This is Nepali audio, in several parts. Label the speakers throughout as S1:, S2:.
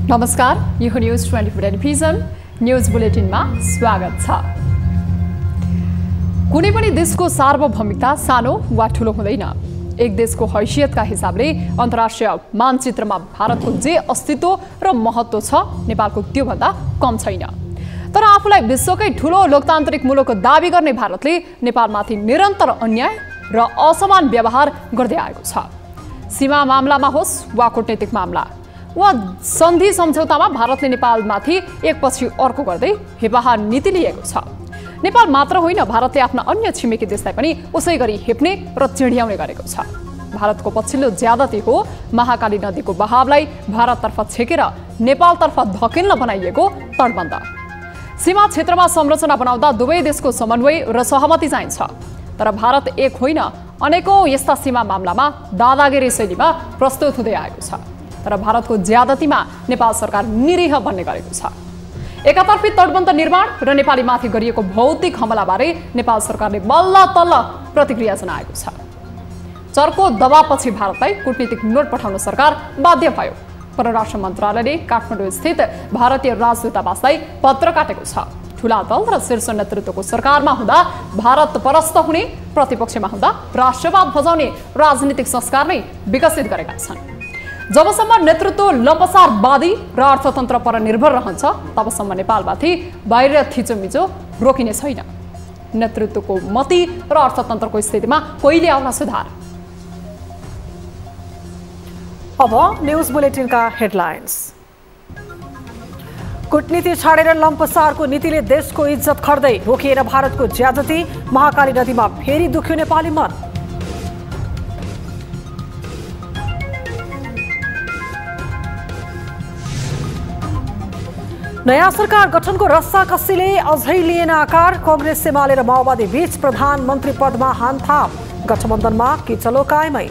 S1: नमस्कार, यो न्यूज 24 टेलिभिजन न्यूज बुलेटिनमा स्वागत छ। कुनै पनि देशको सार्वभौमिकता सानो वा ठूलो हुँदैन। एक देशको हैसियतका हिसाबले अन्तर्राष्ट्रिय मानचित्रमा भारतको जे अस्तित्व र महत्त्व छ, नेपालको त्योभन्दा कम छैन। तर आफूलाई विश्वकै ठूलो लोकतान्त्रिक मुलुकको दाबी गर्ने भारतले नेपालमाथि निरन्तर अन्याय र असमान व्यवहार गर्दै आएको छ। सीमा मामलामा होस् वा कूटनीतिक मामला वा सन्धि सम्झौतामा भारतले नेपालमाथि एकपछि अर्को गर्दै हेपाहा नीति लिएको छ। नेपाल मात्र होइन, भारतले आफ्ना अन्य छिमेकी देशलाई पनि उसै गरी हेप्ने र चिढ्याउने गरेको छ। भारतको पछिल्लो ज्यादती हो महाकाली नदीको बहावलाई भारततर्फ छेकेर नेपालतर्फ धकेल्न बनाइएको तटबन्ध। सीमा क्षेत्रमा संरचना बनाउँदा दुवै देशको समन्वय र सहमति चाहिन्छ। तर भारत एक होइन, अनेकौं यस्ता सीमा मामलामा दादागिरी शैलीमा प्रस्तुत हुँदै आएको छ। तर भारतको ज्यादतीमा नेपाल सरकार निरीह बन्ने गरेको छ। एकातर्फी तटबन्ध निर्माण र नेपालीमाथि गरिएको भौतिक हमलाबारे नेपाल सरकारले बल्ल तल्ल प्रतिक्रिया जनाएको छ। चर्को दबावपछि भारतलाई कूटनीतिक नोट पठाउन सरकार बाध्य भयो। परराष्ट्र मन्त्रालयले काठमाडौँ स्थित भारतीय राजदूतावासलाई पत्र काटेको छ। ठूला दल र शीर्ष नेतृत्वको सरकारमा हुँदा भारत परस्त हुने, प्रतिपक्षमा हुँदा राष्ट्रवाद भजाउने राजनीतिक संस्कार नै विकसित गरेका छन्। जबसम्म नेतृत्व लम्पसारवादी र अर्थतन्त्र पर निर्भर रहन्छ, तबसम्म नेपालमाथि बाहिर थिचोमिचो रोकिने छैन। नेतृत्वको मति र अर्थतन्त्रको स्थितिमा कहिले आउला सुधार।
S2: अब न्यूज बुलेटिनका हेडलाइन्स। कूटनीति छाडेर लम्पसारको नीतिले देशको इज्जत खर्दै रोकिएर भारतको ज्यादती, महाकाली नदीमा फेरि दुख्यो नेपाली मन। नयाँ सरकार गठनको रस्साकस्सीले अझै लिएन आकार। कांग्रेस एमाले र माओवादी बीच प्रधानमन्त्री पदमा हानथाप। गठबन्धनमा किचलो कायमै।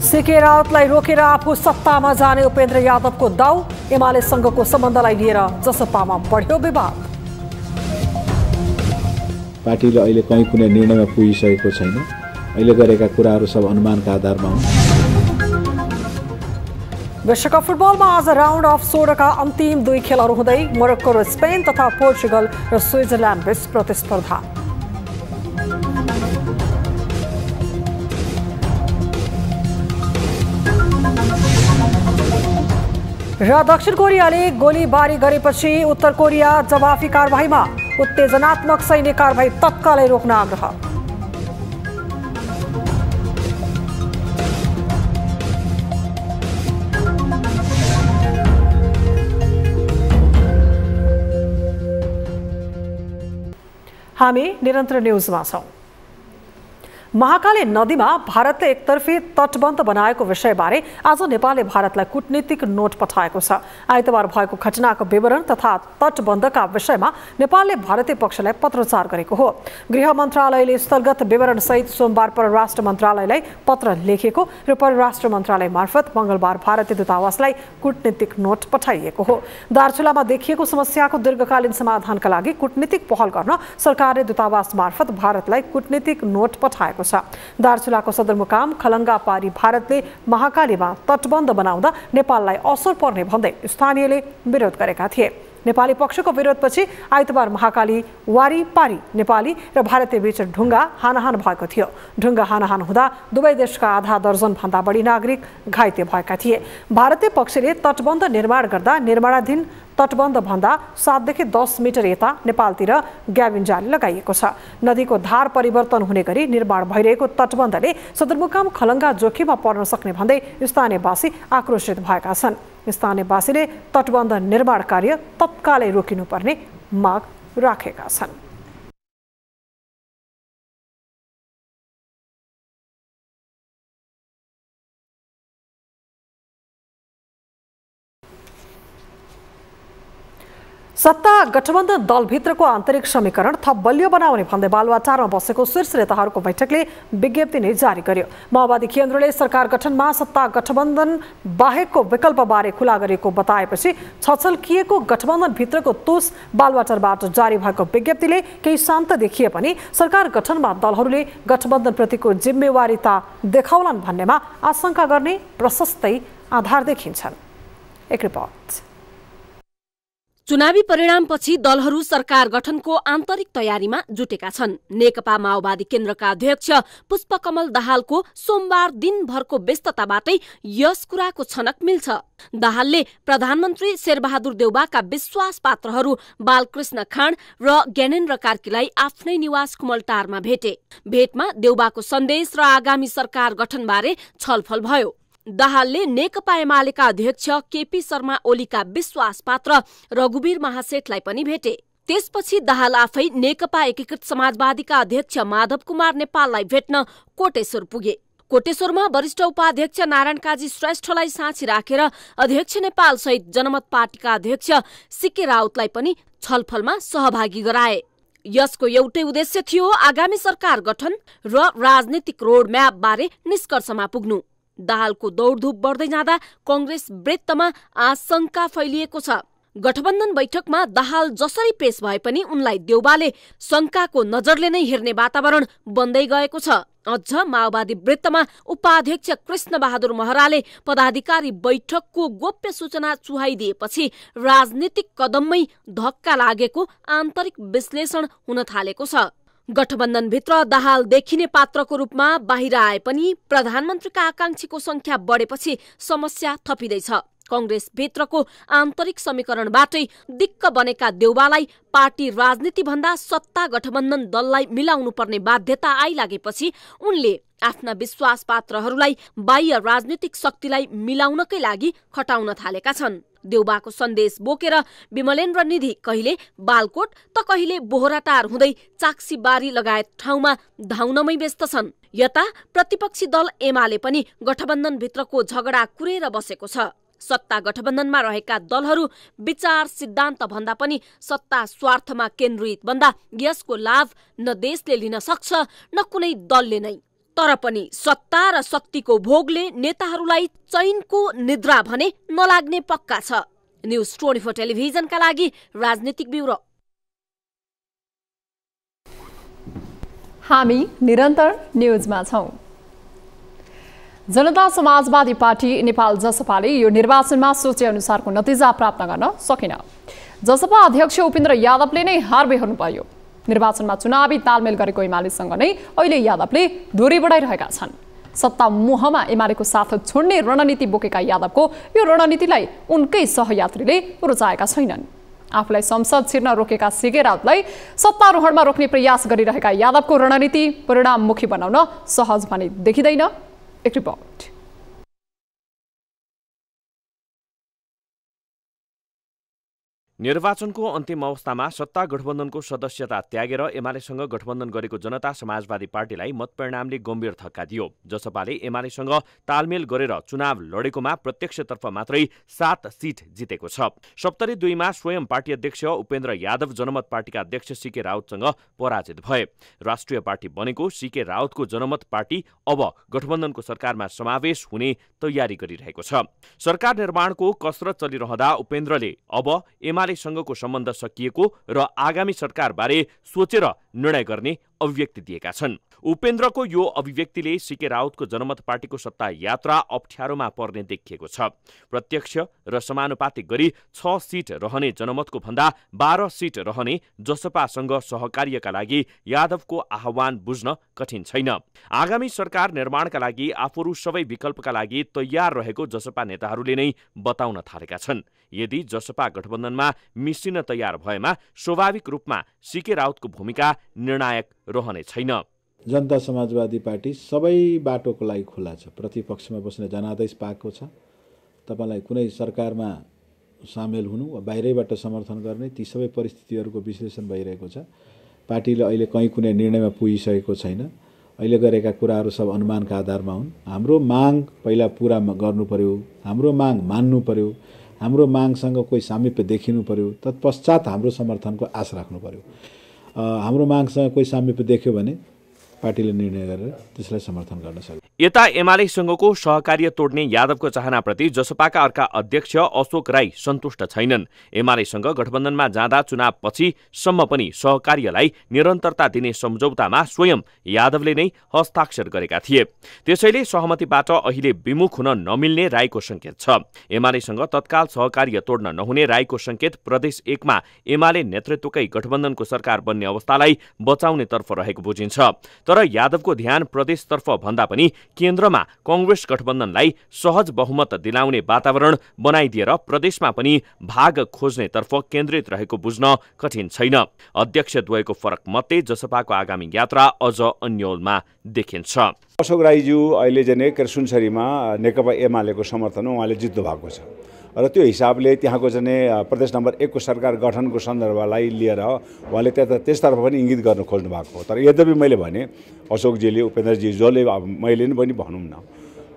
S2: सीके रावतलाई रोकेर आफू सत्तामा जाने उपेन्द्र यादवको दाउ। एमालेसँगको सम्बन्धलाई लिएर जसपामा बढ्यो विवाद।
S3: पार्टीले अहिले कहीँ कुनै निर्णयमा पुगिसकेको छैन। अहिले गरेका कुराहरू सब अनुमानका आधारमा हुन्।
S2: विश्वकप फुटबलमा आज राउन्ड अफ 16 का अन्तिम 2 खेलहरू हुँदै मोरक्को र स्पेन तथा पोर्चुगल र स्विजरल्यान्ड बीच प्रतिस्पर्धा। र दक्षिण कोरियाले गोलीबारी गरेपछि उत्तर कोरिया जवाफी कारबाहीमा। उत्तेजनात्मक सैन्य कारबाही तत्कालै रोक्न आग्रह। हामी निरन्तर न्यूजमा छौं। महाकाली नदीमा भारतले एकतर्फी तटबन्ध बनाएको विषयबारे आज नेपालले भारतलाई कूटनीतिक नोट पठाएको छ। आइतबार भएको घटनाको विवरण तथा तटबन्धका विषयमा नेपालले भारतीय पक्षलाई पत्रचार गरेको हो। गृह मन्त्रालयले स्थलगत विवरण सहित सोमबार परराष्ट्र मन्त्रालयलाई पत्र लेखेको र परराष्ट्र मन्त्रालय मार्फत मंगलबार भारतीय दूतावासलाई कूटनीतिक नोट पठाइएको हो। दार्चुलामा देखिएको समस्याको दीर्घकालीन समाधानका लागि कूटनीतिक पहल गर्न सरकारले दूतावास मार्फत भारतलाई कूटनीतिक नोट पठाएको छ। दार्चुलाको सदरमुकाम खलङ्गा पारी भारतले महाकालीमा तटबन्ध बनाउँदा नेपाललाई असर पर्ने भन्दै स्थानीयले विरोध गरेका थिए। नेपाली पक्षको विरोधपछि आइतबार महाकाली वारी पारी नेपाली र भारतीय बीच ढुङ्गा हानाहान भएको थियो। ढुङ्गा हानाहान हुँदा दुवै देशका आधा दर्जन भन्दा बढी नागरिक घाइते भएका थिए। भारतीय पक्षले तटबन्ध निर्माण गर्दा निर्माणाधीन तटबन्ध भन्दा 7 देखि 10 मिटर यता नेपालतिर ग्याबिन जाली लगाइएको छ। नदीको धार परिवर्तन हुने गरी निर्माण भइरहेको तटबन्धले सदरमुकाम खलङ्गा जोखिममा पर्न सक्ने भन्दै स्थानीयवासी आक्रोशित भएका छन्। स्थानीयवासीले तटबन्ध निर्माण कार्य तत्कालै रोकिनुपर्ने माग राखेका छन्। सत्ता गठबन्धन दलभित्रको आन्तरिक समीकरण थप बलियो बनाउने भन्दै बालुवाटारमा बसेको शीर्ष नेताहरूको बैठकले विज्ञप्ति नै जारी गर्यो। माओवादी केन्द्रले सरकार गठनमा सत्ता गठबन्धन बाहेकको विकल्पबारे खुला गरेको बताएपछि छचल्किएको गठबन्धनभित्रको तुस बालुवाटारबाट जारी भएको विज्ञप्तिले केही शान्त देखिए पनि सरकार गठनमा दलहरूले गठबन्धनप्रतिको जिम्मेवारीता देखाउलान् भन्नेमा आशंका गर्ने प्रशस्तै आधार देखिन्छन्। एक रिपोर्ट।
S4: चुनावी परिणामपछि दलहरू सरकार गठनको आन्तरिक तयारीमा जुटेका छन्। नेकपा माओवादी केन्द्रका अध्यक्ष पुष्पकमल दाहालको सोमबार दिनभरको व्यस्तताबाटै यस कुराको छनक मिल्छ। दाहालले प्रधानमन्त्री शेरबहादुर देउबाका विश्वास पात्रहरू बालकृष्ण खाँड र ज्ञानेन्द्र कार्कीलाई आफ्नै निवास कुमलटारमा भेटे। भेटमा देउबाको सन्देश र आगामी सरकार गठनबारे छलफल भयो। दाहालले नेकपा एमालेका अध्यक्ष केपी शर्मा ओलीका विश्वास पात्र रघुवीर महासेठलाई पनि भेटे। त्यसपछि दाहाल आफै नेकपा एकीकृत समाजवादीका अध्यक्ष माधव कुमार नेपाललाई भेट्न कोटेश्वर पुगे। कोटेश्वरमा वरिष्ठ उपाध्यक्ष नारायण काजी श्रेष्ठलाई साँची राखेर अध्यक्ष नेपाल सहित जनमत पार्टीका अध्यक्ष सीके राउतलाई पनि छलफलमा सहभागी गराए। यसको एउटै उद्देश्य थियो आगामी सरकार गठन र राजनीतिक रोडम्याप बारे निष्कर्षमा पुग्नु। दाहालको दौडधुप बढ्दै जाँदा कांग्रेस वृत्तमा आशंका फैलिएको छ। गठबन्धन बैठकमा दाहाल जसरी पेश भए पनि उनलाई देउबाले शंकाको नजरले नै हेर्ने वातावरण बन्दै गएको छ। अझ माओवादी वृत्तमा उपाध्यक्ष कृष्ण बहादुर महराले पदाधिकारी बैठकको गोप्य सूचना चुहाइदिएपछि राजनीतिक कदममै धक्का लागेको आन्तरिक विश्लेषण हुन थालेको छ। गठबन्धनभित्र दाहाल देखिने पात्रको रूपमा बाहिर आए पनि प्रधानमन्त्रीका आकांक्षीको संख्या बढेपछि समस्या थपिँदैछ। कांग्रेस भित्रको आन्तरिक समीकरणबाटै दिक्क बनेका देउबालाई पार्टी राजनीति भन्दा सत्ता गठबन्धन दललाई मिलाउनु पर्ने बाध्यता आइलागेपछि उनले आफ्ना विश्वास पात्रहरूलाई बाह्य राजनीतिक शक्तिलाई मिलाउनकै लागि खटाउन थालेका छन्। देउबाको सन्देश बोकेर विमलेन्द्र निधि कहिले बालकोट त कहिले बोहराटार हुँदै चाक्सीबारी लगायत ठाउँमा धाउनमै व्यस्त छन्। यता प्रतिपक्षी दल एमाले पनि गठबन्धनभित्रको झगडा कुरेर बसेको छ। सत्ता गठबन्धनमा रहेका दलहरू विचार सिद्धान्त भन्दा पनि सत्ता स्वार्थमा केन्द्रित भन्दा यसको लाभ न देशले लिन सक्छ न कुनै दलले नै। तर पनि सत्ता र शक्तिको भोगले नेताहरूलाई चैनको निद्रा भने नलाग्ने पक्का छ। न्यूज 24 टेलिभिजनका लागि राजनीतिक ब्युरो।
S1: हामी निरन्तर न्यूजमा छौं। जनता समाजवादी पार्टी नेपाल जसपाले यो निर्वाचनमा सोचे अनुसारको नतिजा प्राप्त गर्न सकेन। जसपा अध्यक्ष उपेन्द्र यादवले नै हार बेहोर्नु पर्यो। निर्वाचनमा चुनावी तालमेल गरेको एमालेसँग नै अहिले यादवले दूरी बढाइरहेका छन्। सत्ता मोहमा एमालेको साथ छोड्ने रणनीति बोकेका यादवको यो रणनीतिलाई उनकै सहयात्रीले रुचाएका छैनन्। आफूलाई संसद छिर्न रोकेका सीके राउतलाई सत्तारोहणमा रोक्ने प्रयास गरिरहेका यादवको रणनीति परिणाममुखी बनाउन सहज भने देखिँदैन। एक रिपोर्ट।
S5: निर्वाचनको अन्तिम अवस्थामा सत्ता गठबन्धनको सदस्यता त्यागेर एमालेसँग गठबन्धन गरेको जनता समाजवादी पार्टीलाई मतपरिणामले गम्भीर धक्का दियो। जसपाले एमालेसँग तालमेल गरेर चुनाव लडेकोमा प्रत्यक्षतर्फ मात्रै 7 सिट जितेको छ। सप्तरी 2 मा स्वयं पार्टी अध्यक्ष उपेन्द्र यादव जनमत पार्टीका अध्यक्ष सीके राउतसँग पराजित भए। राष्ट्रिय पार्टी बनेको सीके राउतको जनमत पार्टी अब गठबन्धनको सरकारमा समावेश हुने तयारी गरिरहेको छ। सरकार निर्माणको कसरत चलिरहँदा उपेन्द्रले अब एमालेसँगको सम्बन्ध सकिएको र आगामी सरकारबारे सोचेर निर्णय गर्ने अभिव्यक्ति दिएका छन्। उपेन्द्रको यो अभिव्यक्तिले सीके राउतको जनमत पार्टीको सत्ता यात्रा अप्ठ्यारोमा पर्ने देखिएको छ। प्रत्यक्ष र समानुपातिक गरी 6 सिट रहने जनमतको भन्दा 12 सिट रहने जसपासँग सहकार्यका लागि यादवको आह्वान बुझ्न कठिन छैन। आगामी सरकार निर्माणका लागि आफूहरू सबै विकल्पका लागि तयार रहेको जसपा नेताहरूले नै बताउन थालेका छन्। यदि जसपा गठबन्धनमा मिसिन तयार भएमा स्वाभाविक रूपमा सीके राउतको भूमिका निर्णायक रहने छैन।
S3: जनता समाजवादी पार्टी सबै बाटोको लागि खुला छ। प्रतिपक्षमा बस्ने जनादेश पाएको छ। तपाईलाई कुनै सरकारमा सामेल हुनु वा बाहिरैबाट समर्थन गर्ने ती सबै परिस्थितिहरूको विश्लेषण भइरहेको छ। पार्टीले अहिले कहीँ कुनै निर्णयमा पुगिसकेको छैन। अहिले गरेका कुराहरू सब अनुमानका आधारमा हुन्। हाम्रो माग पहिला पूरा गर्नु पर्यो, हाम्रो माग मान्नु पर्यो, हाम्रो मागसँग कोही सामिप्य देखिनु पर्यो, तत्पश्चात हाम्रो समर्थनको आश राख्नु पर्यो। हाम्रो मागसँग कोही सामिप्य देख्यो भने पार्टीले निर्णय गरेर त्यसलाई समर्थन गर्न सक्छ।
S5: यता एमालेसँगको सहकार्य तोड्ने यादवको चाहनाप्रति जसपाका अर्का अध्यक्ष अशोक राई सन्तुष्ट छैनन्। एमालेसँग गठबन्धनमा जाँदा चुनावपछि सम्म पनि सहकार्यलाई निरन्तरता दिने सम्झौतामा स्वयं यादवले नै हस्ताक्षर गरेका थिए। त्यसैले सहमतिबाट अहिले विमुख हुन नमिल्ने राईको संकेत छ। एमालेसँग तत्काल सहकार्य तोड्न नहुने राईको संकेत प्रदेश 1 मा एमाले नेतृत्वकै गठबन्धनको सरकार बन्ने अवस्थालाई बचाउनेतर्फ रहेको बुझिन्छ। तर यादवको ध्यान प्रदेशतर्फ भन्दा पनि केन्द्रमा कांग्रेस गठबन्धनलाई सहज बहुमत दिलाउने वातावरण बनाइदिएर प्रदेशमा पनि भाग खोज्नेतर्फ केन्द्रित रहेको बुझ्न कठिन छैन। अध्यक्षद्वयको फरक मध्ये जसपाको आगामी यात्रा अझ अन्यलमा देखिन्छ।
S6: अशोक राईज्यू अहिले चाहिँ सुनसरीमा नेकपा एमालेको समर्थनमा उहाँले जित्नु भएको छ र त्यो हिसाबले त्यहाँको चाहिँ प्रदेश नम्बर 1 को सरकार गठनको सन्दर्भलाई लिएर उहाँले त्यसतर्फ पनि इङ्गित गर्न खोज्नु भएको हो। तर यद्यपि मैले भने अशोकजीले उपेन्द्रजी जसले मैले पनि भनौँ न,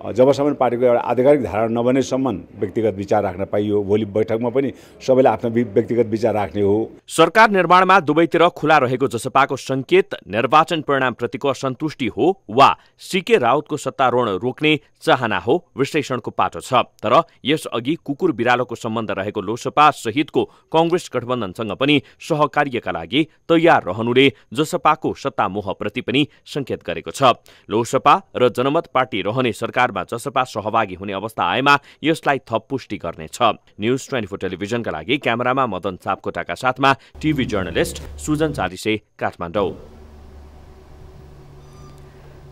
S6: जबसम्म पार्टीको एउटा आधिकारिक धारणा नबनेसम्म व्यक्तिगत विचार राख्न पाइयो। भोलि बैठकमा पनि सबैले आफ्नो व्यक्तिगत विचार राख्ने हो।
S5: सरकार निर्माणमा दुवैतिर खुला रहेको जसपाको संकेत निर्वाचन परिणामप्रतिको असन्तुष्टि हो वा सीके राउतको सत्तारोहण रोक्ने चाहना हो, विश्लेषणको पाटो छ। तर यसअघि कुकुर बिरालोको सम्बन्ध रहेको लोसपा सहितको कांग्रेस गठबन्धनसँग पनि सहकार्यका लागि तयार रहनुले जसपाको सत्तामोहप्रति पनि संकेत गरेको छ। लोसपा र जनमत पार्टी रहने सरकार जसपा सहभागी हुने अवस्था आएमा यसलाई थप पुष्टि गर्नेछ। न्यूज 24 टेलिभिजनका लागि क्यामेरामा मदन सापकोटाका साथमा टिभी जर्नलिस्ट सुजन चालिसे, काठमाडौँ।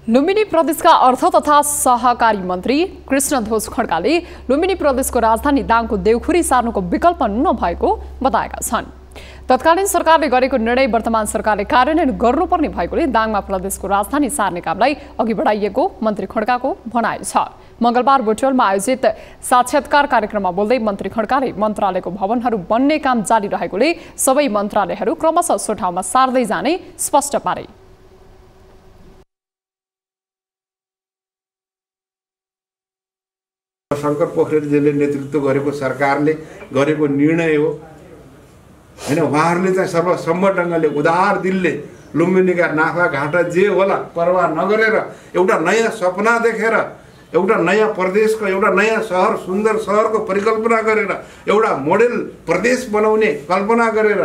S1: लुम्बिनी प्रदेशका अर्थ तथा सहकारी मन्त्री कृष्णध्वज खड्काले लुम्बिनी प्रदेशको राजधानी दाङको देउखुरी सार्नुको विकल्प नभएको बताएका छन्। तत्कालीन सरकारले गरेको निर्णय वर्तमान सरकारले कार्यान्वयन गर्नुपर्ने भएकोले दाङमा प्रदेशको राजधानी सार्ने कामलाई अघि बढाइएको मन्त्री खड्काको भनाइ छ। मंगलबार बुटवलमा आयोजित साक्षात्कार कार्यक्रममा बोल्दै मन्त्री खड्काले मन्त्रालयको भवनहरू बन्ने काम जारी रहेकोले सबै मन्त्रालयहरू क्रमशः सो ठाउँमा सार्दै जाने स्पष्ट पारे।
S7: शंकर पोखरेलजीले नेतृत्व गरेको सरकारले गरेको निर्णय हो हैन। उहाँहरूले चाहिँ सर्वसम्मत ढङ्गले उदार दिलले लुम्बिनीका नाफा घाटा जे होला परवाह नगरेर एउटा नयाँ सपना देखेर एउटा नयाँ प्रदेशको एउटा नयाँ सहर सुन्दर सहरको परिकल्पना गरेर एउटा मोडेल प्रदेश बनाउने कल्पना गरेर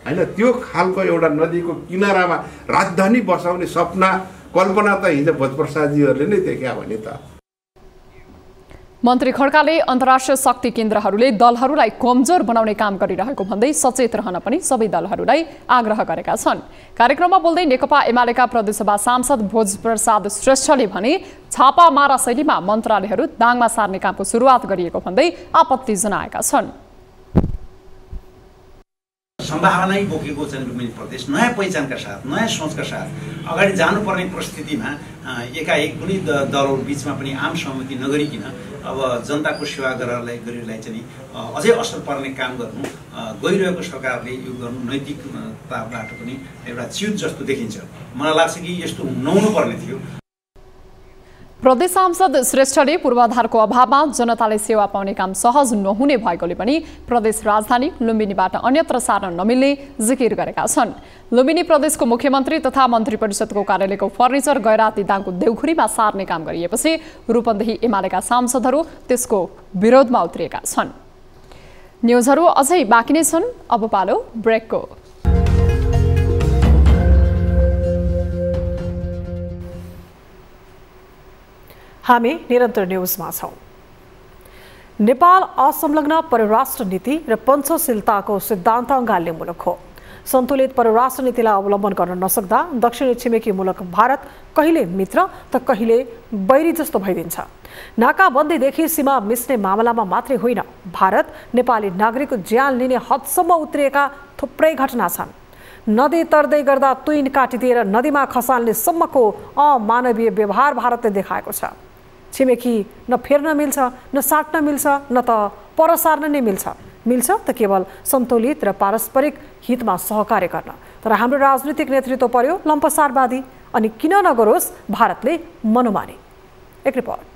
S7: हैन त्यो खालको एउटा नदीको किनारामा राजधानी बसाउने सपना कल्पना त हिजो भोजप्रसादजीहरूले नै देख्या भने त।
S1: मन्त्री खड्काले अन्तर्राष्ट्रिय शक्ति केन्द्रहरूले दलहरूलाई कमजोर बनाउने काम गरिरहेको भन्दै सचेत रहन पनि सबै दलहरूलाई आग्रह गरेका छन्। कार्यक्रममा बोल्दै नेकपा एमालेका प्रदेशसभा सांसद भोजप्रसाद श्रेष्ठले भने छापामारा शैलीमा मन्त्रालयहरू दाङमा सार्ने कामको सुरुवात गरिएको भन्दै आपत्ति जनाएका छन्।
S8: सम्भावना बोकेको चाहिँ लुम्बिनी प्रदेश नयाँ पहिचानका साथ नयाँ सोचका साथ अगाडि जानुपर्ने परिस्थितिमा एकाएक कुनै दलहरू बीचमा पनि आम सहमति नगरिकन अब जनताको सेवा गरेरलाई चाहिँ अझै असर पर्ने काम गर्नु गइरहेको सरकारले यो गर्नु नैतिकताबाट पनि एउटा च्युत जस्तो देखिन्छ। मलाई लाग्छ कि यस्तो नहुनु पर्ने थियो।
S1: प्रदेश सांसद श्रेष्ठले पूर्वाधारको अभावमा जनताले सेवा पाउने काम सहज नहुने भएकोले पनि प्रदेश राजधानी लुम्बिनीबाट अन्यत्र सार्न नमिल्ने जिकिर गरेका छन्। लुम्बिनी प्रदेशको मुख्यमन्त्री तथा मन्त्री परिषदको कार्यालयको फर्निचर गैराती दाङको देउखुरीमा सार्ने काम गरिएपछि रूपन्देही एमालेका सांसदहरू त्यसको विरोधमा उत्रिएका छन्। न्युजहरू अझै बाँकी नै छन्, अब पालो ब्रेकको।
S2: हामी निरन्तर न्यूजमा छौं। नेपाल असंलग्न परराष्ट्र नीति र पञ्चशीलताको सिद्धान्त अँगाल्ने मुलुक हो। सन्तुलित परराष्ट्र नीतिलाई अवलम्बन गर्न नसक्दा दक्षिणी छिमेकी मुलुक भारत कहिले मित्र त कहिले बैरी जस्तो भइदिन्छ। नाकाबन्दीदेखि सीमा मिच्ने मामलामा मात्रै होइन, भारत नेपाली नागरिकको ज्यान लिने हदसम्म उत्रिएका थुप्रै घटना छन्। नदी तर्दै गर्दा तुइन काटिदिएर नदीमा खसाल्ने सम्मको अमानवीय व्यवहार भारतले देखाएको छ। छिमेकी न फेर्न मिल्छ, न साट्न मिल्छ, न त पर सार्न नै मिल्छ त केवल सन्तुलित र पारस्परिक हितमा सहकार्य गर्न। तर हाम्रो राजनीतिक नेतृत्व पर्यो लम्पसारवादी, अनि किन नगरोस् भारतले मनोमानी। एक रिपोर्ट।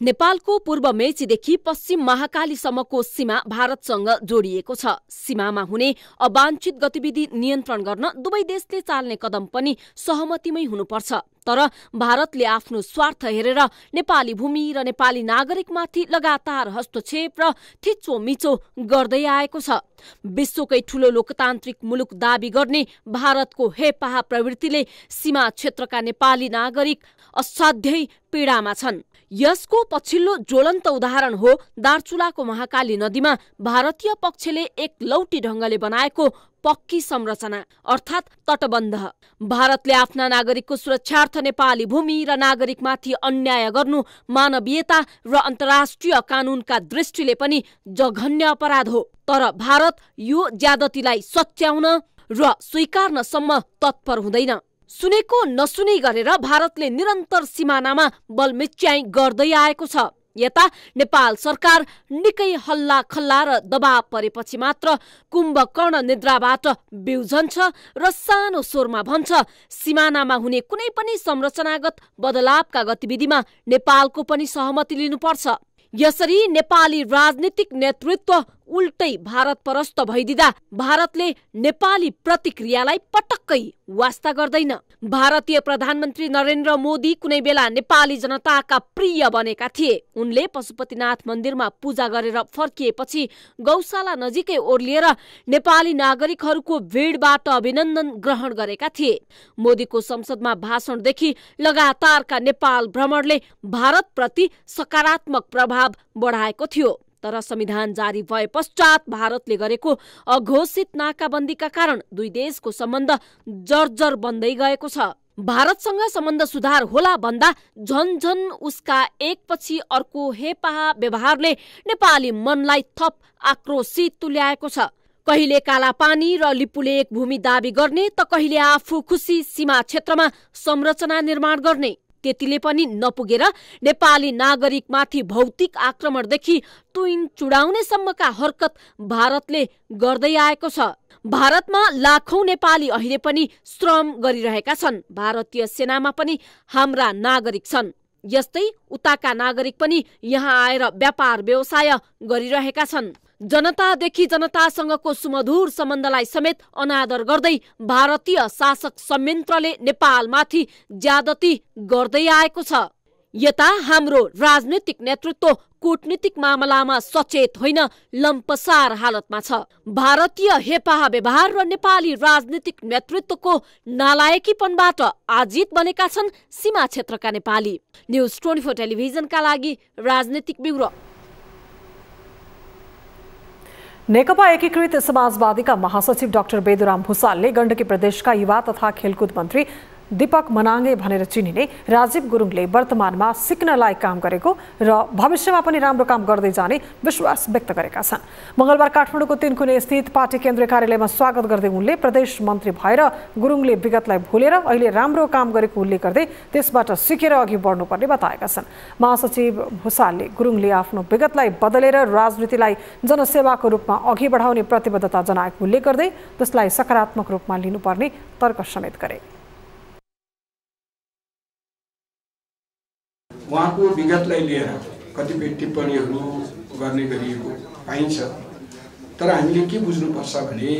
S4: नेपालको पूर्व मेचीदेखि पश्चिम महाकालीसम्मको सीमा भारतसँग जोडिएको छ। सीमामा हुने अवांछित गतिविधि नियन्त्रण गर्न दुवै देशले चाल्ने कदम पनि सहमतिमै हुनुपर्छ। तर भारतले आफ्नो स्वार्थ हेरेर नेपाली भूमि र नेपाली नागरिकमाथि लगातार हस्तक्षेप र थिचोमिचो गर्दै आएको छ। विश्वकै ठूलो लोकतान्त्रिक मुलुक दाबी गर्ने भारतको हेपाहा प्रवृत्तिले सीमा क्षेत्रका नेपाली नागरिक असाध्यै पीडामा छन्। यसको पछिल्लो ज्वलन्त उदाहरण हो दार्चुलाको महाकाली नदीमा भारतीय पक्षले एक लौटी ढंगले बनाएको पक्की संरचना अर्थात् तटबन्ध। भारतले आफ्ना नागरिकको सुरक्षार्थ नेपाली भूमि र नागरिकमाथि अन्याय गर्नु मानवीयता र अन्तर्राष्ट्रिय कानूनका दृष्टिले पनि जघन्य अपराध हो। तर भारत यो ज्यादतीलाई सच्याउन र स्वीकार्नसम्म तत्पर हुँदैन। सुनेको नसुने गरेर भारतले निरन्तर सिमानामा बलमिच्याई गर्दै आएको छ। यता नेपाल सरकार निकै हल्ला खल्ला र दबाव परेपछि मात्र कुम्भकर्ण निद्राबाट बिउझन्छ र सानो स्वरमा भन्छ सिमानामा हुने कुनै पनि संरचनागत बदलावका गतिविधिमा नेपालको पनि सहमति लिनुपर्छ। यसरी नेपाली राजनीतिक नेतृत्व उल्टै भारत परस्त भइदिँदा भारतले नेपाली प्रतिक्रियालाई पटक्कै वास्ता गर्दैन। भारतीय प्रधानमन्त्री नरेन्द्र मोदी कुनै बेला नेपाली जनताका प्रिय बनेका थिए। उनले पशुपतिनाथ मन्दिरमा पूजा गरेर फर्किएपछि गौशाला नजिकै ओर्लिएर नेपाली नागरिकहरूको भिडबाट अभिनन्दन ग्रहण गरेका थिए। मोदीको संसदमा भाषणदेखि लगातारका नेपाल भ्रमणले भारतप्रति सकारात्मक प्रभाव बढाएको थियो। तर संविधान जारी भए पश्चात भारतले गरेको अघोषित नाकाबन्दीका कारण दुई देशको सम्बन्ध जर्जर बन्दै गएको छ। भारतसँग सम्बन्ध सुधार होला भन्दा झन उसका एकपछि अर्को हेपाहा व्यवहारले नेपाली मनलाई थप आक्रोशित तुल्याएको छ। कहिले कालापानी र लिपुलेक भूमि दाबी गर्ने त कहिले आफू खुसी सीमा क्षेत्रमा संरचना निर्माण गर्ने। त्यतिले पनि नपुगेर नेपाली नागरिकमाथि भौतिक आक्रमणदेखि तुइन चुडाउनेसम्मका हरकत भारतले गर्दै आएको छ। भारतमा लाखौं नेपाली अहिले पनि श्रम गरिरहेका छन्। भारतीय सेनामा पनि हाम्रा नागरिक छन्। यस्तै उताका नागरिक पनि यहाँ आएर व्यापार व्यवसाय गरिरहेका छन्। जनतादेखि जनतासँगको सुमधुर सम्बन्धलाई समेत अनादर गर्दै भारतीय शासक संयन्त्रले नेपालमाथि ज्यादती गर्दै आएको छ। यता हाम्रो राजनीतिक नेतृत्व कूटनीतिक मामलामा सचेत होइन, लम्पसार हालतमा छ। भारतीय हेपाहा व्यवहार र नेपाली राजनीतिक नेतृत्वको नालायकीपनबाट आजित बनेका छन् सीमा क्षेत्रका नेपाली। न्युज 24 टेलिभिजनका लागि राजनीतिक ब्युरो।
S2: नेकपा एकीकृत समाजवादीका महासचिव डाक्टर बेदुराम भुसालले गण्डकी प्रदेशका युवा तथा खेलकुद मन्त्री दीपक मनाङ्गे भनेर चिनिने राजीव गुरुङले वर्तमानमा सिक्नलाई काम गरेको र भविष्यमा पनि राम्रो काम गर्दै जाने विश्वास व्यक्त गरेका छन्। मंगलबार काठमाडौँको तीनकुने स्थित पार्टी केन्द्रीय कार्यालयमा स्वागत गर्दै उनले प्रदेश मन्त्री भएर गुरुङले विगतलाई भुलेर अहिले राम्रो काम गरेको उल्लेख गर्दै त्यसबाट सिकेर अघि बढ्नुपर्ने बताएका छन्। महासचिव भुसालले गुरुङले आफ्नो विगतलाई बदलेर राजनीतिलाई जनसेवाको रूपमा अघि बढाउने प्रतिबद्धता जनाएको उल्लेख गर्दै त्यसलाई सकारात्मक रूपमा लिनुपर्ने तर्क समेत गरे।
S9: उहाँको विगतलाई लिएर कतिपय टिप्पणीहरू गर्ने गरिएको पाइन्छ। तर हामीले के बुझ्नुपर्छ भने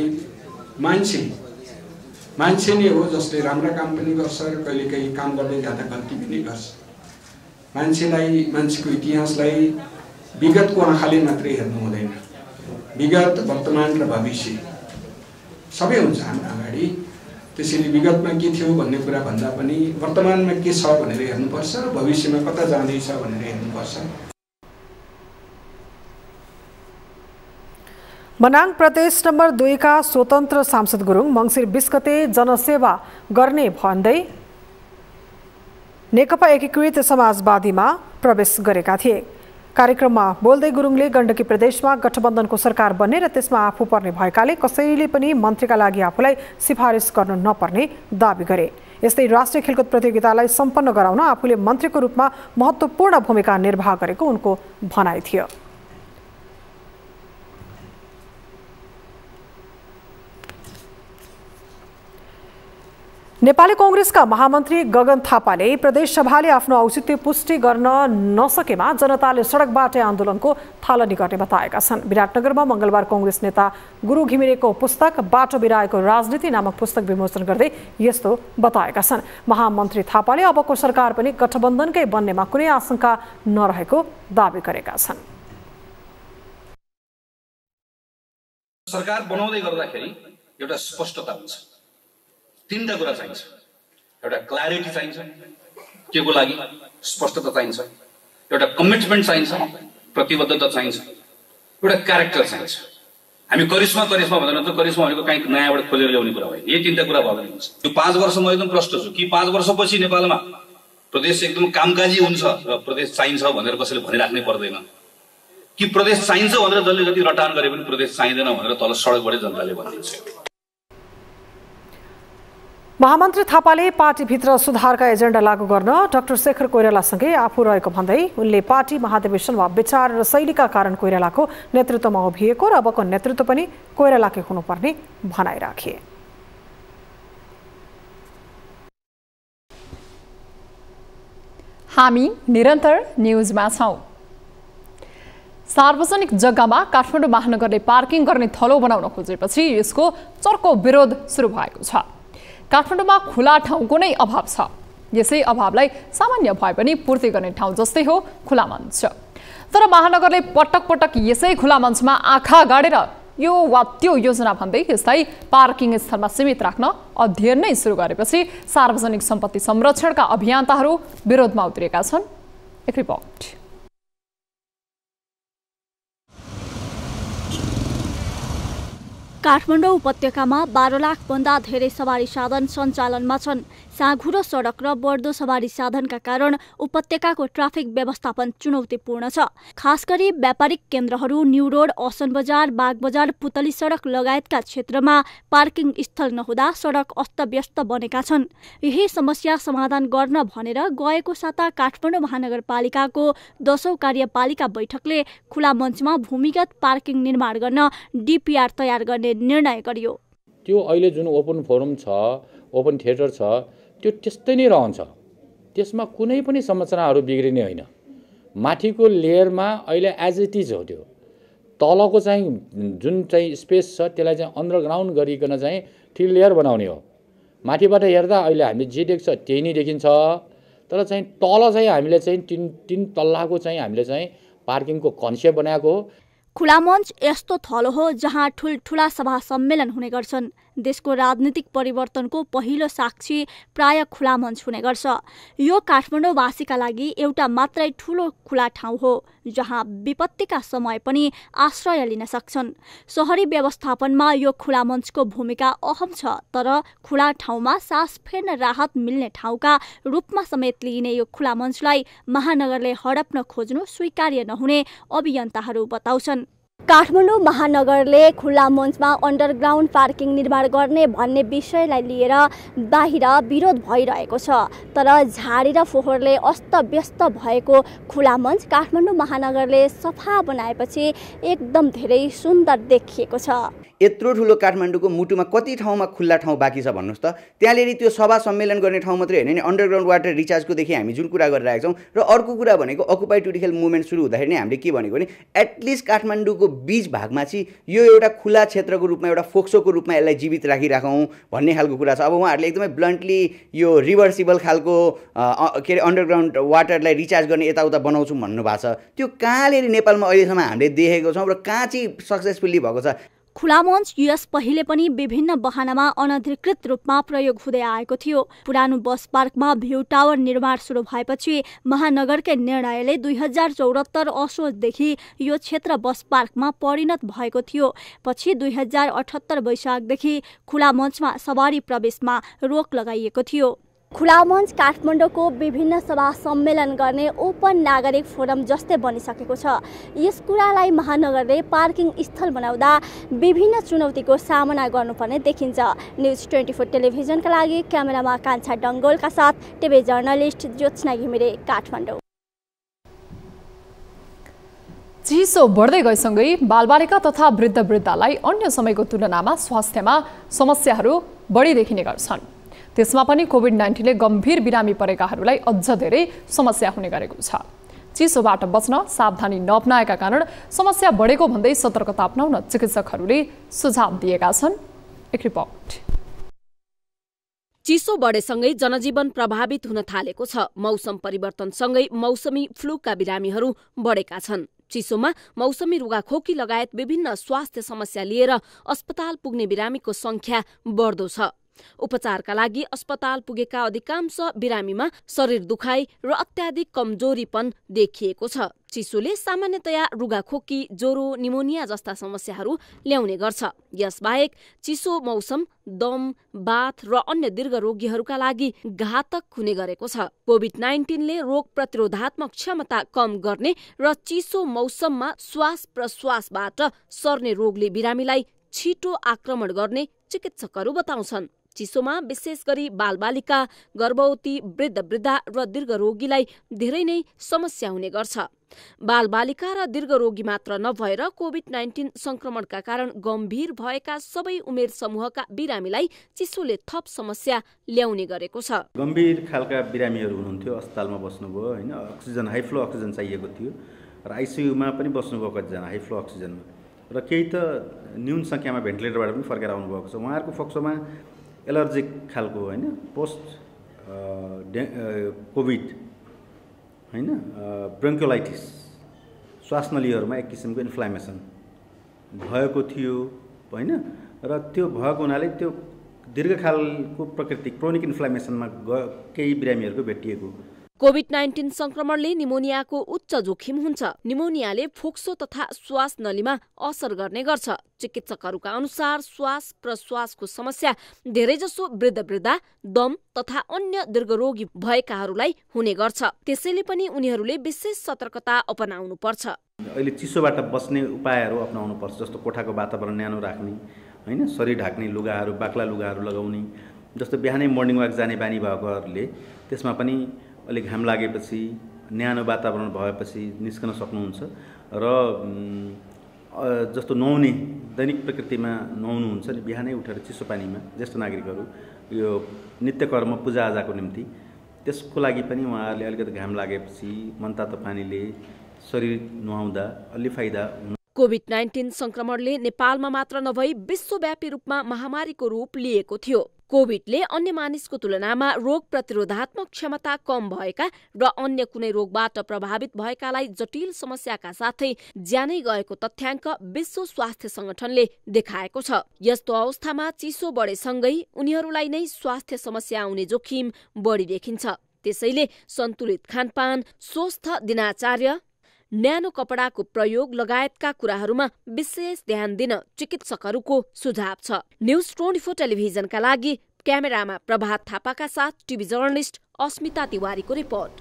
S9: मान्छे नै हो जसले राम्रो काम पनि गर्छ र कहिलेकाहीँ काम गर्दै जाँदा गल्ती पनि गर्छ। मान्छेको इतिहासलाई विगतको आँखाले मात्रै हेर्नु हुँदैन। विगत, वर्तमान र भविष्य सबै हुन्छ हाम्रो अगाडि। त्यसैले विगतमा के थियो भन्ने कुरा भन्दा पनि वर्तमानमा के छ भनेर हेर्नुपर्छ र भविष्यमा कता जाँदैछ भनेर हेर्नुपर्छ।
S2: मनाङ प्रदेश नम्बर 2 का स्वतन्त्र सांसद गुरुङ मङ्सिर 20 गते जनसेवा गर्ने भन्दै नेकपा एकीकृत समाजवादीमा प्रवेश गरेका थिए। कार्यक्रममा बोल्दै गुरुङले गण्डकी प्रदेशमा गठबन्धनको सरकार बन्ने र त्यसमा आफू पर्ने भएकाले कसैले पनि मन्त्रीका लागि आफूलाई सिफारिस गर्न नपर्ने दाबी गरे। यस्तै राष्ट्रिय खेलकुद प्रतियोगितालाई सम्पन्न गराउन आफूले मन्त्रीको रूपमा महत्त्वपूर्ण भूमिका निर्वाह गरेको उनको भनाइ थियो। नेपाली कांग्रेसका महामन्त्री गगन थापाले प्रदेशसभाले आफ्नो औचित्य पुष्टि गर्न नसकेमा जनताले सडकबाटै आन्दोलनको थालनी गर्ने बताएका छन्। विराटनगरमा मंगलबार कांग्रेस नेता गुरु घिमिरेको पुस्तक बाटो बिराएको राजनीति नामक पुस्तक विमोचन गर्दै यस्तो बताएका छन्। महामन्त्री थापाले अबको सरकार पनि गठबन्धनकै बन्नेमा कुनै आशंका नरहेको दावी गरेका छन्।
S10: सरकार बनाउँदै गर्दाखेरि एउटा स्पष्टता हुन्छ, तीनटा कुरा चाहिन्छ। एउटा क्ल्यारिटी चाहिन्छ, के को लागि स्पष्टता चाहिन्छ, एउटा कमिटमेन्ट चाहिन्छ, प्रतिबद्धता चाहिन्छ, एउटा क्यारेक्टर चाहिन्छ। हामी करिश्मा भनेर त करिश्मा भनेको कहीँ नयाँबाट खोलेर ल्याउने कुरा होइन। यही तीनटा कुरा भयो भने हुन्छ। यो 5 वर्ष म एकदम प्रष्ट छु कि 5 वर्षपछि नेपालमा प्रदेश एकदम कामकाजी हुन्छ र प्रदेश चाहिन्छ भनेर कसैले भनिराख्नै पर्दैन, कि प्रदेश चाहिन्छ भनेर जसले जति रटान गरे पनि प्रदेश चाहिँदैन भनेर तल सडकबाटै जनताले भनिदिन्छ।
S2: महामन्त्री थापाले पार्टीभित्र सुधारका एजेन्डा लागू गर्न डाक्टर शेखर कोइरालासँगै आफू रहेको भन्दै उनले पार्टी महाधिवेशन वा विचार र शैलीका कारण कोइरालाको नेतृत्वमा उभिएको र अबको नेतृत्व पनि कोइरालाकै हुनुपर्ने भनाइ राखे।
S1: हामी निरन्तर न्युजमा छौं। सार्वजनिक जग्गामा काठमाडौँ महानगरले पार्किङ गर्ने थलो बनाउन खोजेपछि यसको चर्को विरोध सुरु भएको छ। काठमाडौँमा खुला ठाउँको नै अभाव छ। यसै अभावलाई सामान्य भए पनि पूर्ति गर्ने ठाउँ जस्तै हो खुला मञ्च। तर महानगरले पटक पटक यसै खुला मञ्चमा आँखा गाडेर यो वा त्यो योजना भन्दै यसलाई पार्किङ स्थलमा सीमित राख्न अध्ययन नै सुरु गरेपछि सार्वजनिक सम्पत्ति संरक्षणका अभियन्ताहरू विरोधमा उत्रिएका छन्। एक रिपोर्ट।
S11: काठमाडौँ उपत्यकामा 12 लाख भन्दा धेरै सवारी साधन सञ्चालनमा छन्। साँघुरो सडक र बढ्दो सवारी साधनका कारण उपत्यकाको ट्राफिक व्यवस्थापन चुनौतीपूर्ण छ। खास गरी व्यापारिक केन्द्रहरू, न्यू रोड, असन बजार, बाग बजार, पुतली सडक लगायतका क्षेत्रमा पार्किङ स्थल नहुँदा सडक अस्तव्यस्त बनेका छन्। यही समस्या समाधान गर्न भनेर गएको साता काठमाडौँ महानगरपालिकाको 10औं कार्यपालिका बैठकले खुला मञ्चमा भूमिगत पार्किङ निर्माण गर्न डिपिआर तयार गर्ने निर्णय गरियो।
S12: त्यो अहिले जुन ओपन फोरम छ, ओपन थिएटर छ, त्यो त्यस्तै नै रहन्छ। त्यसमा कुनै पनि संरचनाहरू बिग्रिने होइन। माथिको लेयरमा अहिले एज इट इज हो। त्यो तलको चाहिँ जुन चाहिँ स्पेस छ त्यसलाई चाहिँ अन्डरग्राउन्ड गरिकन चाहिँ 3 लेयर बनाउने हो। माथिबाट हेर्दा अहिले हामीले जे देख्छ त्यही नै देखिन्छ। तर चाहिँ तल चाहिँ हामीले चाहिँ 3 तल्लाको चाहिँ हामीले चाहिँ पार्किङको कन्सेप्ट बनाएको हो।
S11: खुला मञ्च यस्तो थलो हो जहाँ ठुल्ठुला सभा सम्मेलन हुने गर्छन्। देशको राजनीतिक परिवर्तनको पहिलो साक्षी प्राय खुला मञ्च हुने गर्छ। यो काठमाडौँवासीका लागि एउटा मात्रै ठूलो खुला ठाउँ हो जहाँ विपत्तिका समय पनि आश्रय लिन सक्छन्। शहरी व्यवस्थापनमा यो खुला मञ्चको भूमिका अहम छ। तर खुला ठाउँमा सास फेर्न राहत मिल्ने ठाउँका रूपमा समेत लिइने यो खुला मञ्चलाई महानगरले हडप्न खोज्नु स्वीकार्य नहुने अभियन्ताहरू बताउँछन्। काठमाडौँ महानगरले खुला मञ्चमा अन्डरग्राउन्ड पार्किङ निर्माण गर्ने भन्ने विषयलाई लिएर बाहिर विरोध भइरहेको छ। तर झाडी र फोहोरले अस्तव्यस्त भएको खुला मञ्च काठमाडौँ महानगरले सफा बनाएपछि एकदम धेरै सुन्दर देखिएको छ।
S13: यत्रो ठुलो काठमाडौँको मुटुमा कति ठाउँमा खुल्ला ठाउँ बाँकी छ भन्नुहोस् त। त्यहाँनिर त्यो सभा सम्मेलन गर्ने ठाउँ मात्रै होइन नि, अन्डरग्राउन्ड वाटर रिचार्जकोदेखि हामी जुन कुरा गरिरहेका छौँ। र अर्को कुरा भनेको अकुपाई टुटिखेल मुभमेन्ट सुरु हुँदाखेरि नै हामीले के भनेको भने एटलिस्ट काठमाडौँको बीच भागमा चाहिँ यो एउटा खुला क्षेत्रको रूपमा, एउटा फोक्सोको रूपमा यसलाई जीवित राखिराखौँ भन्ने खालको कुरा छ। अब उहाँहरूले एकदमै ब्लन्टली यो रिभर्सिबल खालको के अरे अन्डरग्राउन्ड वाटरलाई रिचार्ज गर्ने यताउता बनाउँछौँ भन्नुभएको छ। त्यो कहाँनिर नेपालमा अहिलेसम्म हामीले देखेको छौँ र कहाँ चाहिँ सक्सेसफुल्ली भएको छ।
S11: खुला मञ्च यस पहिले पनि विभिन्न बहानामा अनधिकृत रूपमा प्रयोग हुँदै आएको थियो। पुरानो बस पार्कमा भ्यू टावर निर्माण सुरु भएपछि महानगरकै निर्णयले 2074 असोजदेखि यो क्षेत्र बस पार्कमा परिणत भएको थियो। पछि 2078 वैशाखदेखि खुला मञ्चमा सवारी प्रवेशमा रोक लगाइएको थियो। खुला मञ्च काठमाडौँको विभिन्न सभा सम्मेलन गर्ने ओपन नागरिक फोरम जस्तै बनिसकेको छ। यस कुरालाई महानगरले पार्किङ स्थल बनाउँदा विभिन्न चुनौतीको सामना गर्नुपर्ने देखिन्छ। न्युज 24 टेलिभिजनका लागि क्यामेरामा कान्छा डङ्गोलका साथ टिभी जर्नलिस्ट ज्योत्सना घिमिरे, काठमाडौँ।
S1: चिसो बढ्दै गएसँगै बालबालिका तथा वृद्धलाई अन्य समयको तुलनामा स्वास्थ्यमा समस्याहरू बढी देखिने गर्छन्। त्यसमा पनि कोभिड-19ले गम्भीर बिरामी परेकाहरूलाई अझ धेरै समस्या हुने गरेको छ। चिसोबाट बच्न सावधानी नअपनाएका कारण समस्या बढेको भन्दै सतर्कता अपनाउन चिकित्सकहरूले सुझाव दिएका छन्। एक रिपोर्ट।
S4: चिसो बढेसँगै जनजीवन प्रभावित हुन थालेको छ। मौसम परिवर्तनसँगै मौसमी फ्लूका बिरामीहरू बढेका छन्। चिसोमा मौसमी रुगाखोकी लगायत विभिन्न स्वास्थ्य समस्या लिएर अस्पताल पुग्ने बिरामीको संख्या बढ्दो छ। उपचारका लागि अस्पताल पुगेका अधिकांश बिरामीमा शरीर दुखाइ र अत्याधिक कमजोरीपन देखिएको छ। चिसोले सामान्यतया रुगाखोकी, ज्वरो, निमोनिया जस्ता समस्याहरू ल्याउने गर्छ। यसबाहेक चिसो मौसम दम, बाथ र अन्य दीर्घ रोगीहरूका लागि घातक हुने गरेको छ। कोभिड-19ले रोग प्रतिरोधात्मक क्षमता कम गर्ने र चिसो मौसममा श्वास प्रश्वासबाट सर्ने रोगले बिरामीलाई छिटो आक्रमण गर्ने चिकित्सकहरू बताउँछन्। चिसोमा विशेष गरी बालबालिका, गर्भवती, वृद्ध र दीर्घ रोगीलाई धेरै नै समस्या हुने गर्छ। बालबालिका र दीर्घ रोगी मात्र नभएर कोभिड-19 संक्रमणका कारण गम्भीर भएका सबै उमेर समूहका बिरामीलाई चिसोले थप समस्या ल्याउने गरेको छ।
S14: गम्भीर खालका बिरामीहरू हुनुहुन्थ्यो, अस्पतालमा बस्नुभयो हैन, अक्सिजन हाई फ्लो अक्सिजन चाहिएको थियो र आइसियुमा पनि बस्नुभयो कतिजना हाई फ्लो अक्सिजनमा, र केही त न्यून संख्यामा भेन्टिलेटरबाट पनि फर्केर आउनुभएको छ। उहाँहरूको फोक्सोमा एलर्जिक खालको हैन, पोस्ट कोभिड हैन, ब्रोन्कोलाइटिस, श्वासनलीहरूमा एक किसिमको इन्फ्लामेसन भएको थियो हैन, र त्यो भएको हुनाले त्यो दीर्घकालको प्रकृति क्रोनिक इन्फ्लामेसनमा केही बिरामीहरूको भेटिएको।
S4: कोभिड-19 संक्रमणले निमोनियाको उच्च जोखिम हुन्छ। निमोनियाले फोक्सो तथा श्वास नलीमा असर गर्ने गर्छ। चिकित्सकहरूका अनुसार श्वास प्रश्वासको समस्या धेरैजसो वृद्ध, दम तथा अन्य दीर्घरोगी भएकाहरूलाई हुने गर्छ। त्यसैले पनि उनीहरूले विशेष सतर्कता अपनाउनु पर्छ।
S14: अहिले चिसोबाट बच्ने उपायहरू अपनाउनु पर्छ, जस्तो कोठाको वातावरण न्यानो राख्ने हैन, शरीर ढाक्ने लुगाहरू, बाक्ला लुगाहरू लगाउने, जस्तो बिहानै मर्निङ वाक जाने बानी भएकोहरूले त्यसमा पनि अलिक घाम लागेपछि न्यानो वातावरण भएपछि निस्कन सक्नुहुन्छ। र जस्तो नुहाउने, दैनिक प्रकृतिमा नुहाउनुहुन्छ नि, बिहानै उठेर चिसो पानीमा ज्येष्ठ नागरिकहरू यो नित्यकर्म पूजाआजाको निम्ति, त्यसको लागि पनि उहाँहरूले अलिकति घाम लागेपछि मनतातो पानीले शरीर नुहाउँदा अलि फाइदा हुन्छ।
S4: कोभिड-19 संक्रमणले नेपालमा मात्र नभई विश्वव्यापी रूपमा महामारीको रूप लिएको थियो। कोभिडले अन्य मानिसको तुलनामा रोग प्रतिरोधात्मक क्षमता कम भएका र अन्य कुनै रोगबाट प्रभावित भएकालाई जटिल समस्याका साथै ज्यानै गएको तथ्याङ्क विश्व स्वास्थ्य संगठनले देखाएको छ। यस्तो अवस्थामा चिसो बढेसँगै उनीहरूलाई नै स्वास्थ्य समस्या आउने जोखिम बढी देखिन्छ। त्यसैले सन्तुलित खानपान, स्वस्थ दिनचर्या, न्यानो कपडाको प्रयोग लगायतका कुराहरूमा विशेष ध्यान दिन चिकित्सकहरूको सुझाव छ। न्युज 24 टेलिभिजनका लागि क्यामेरामा प्रभात थापाका साथ टिभी जर्नलिस्ट अस्मिता तिवारीको रिपोर्ट।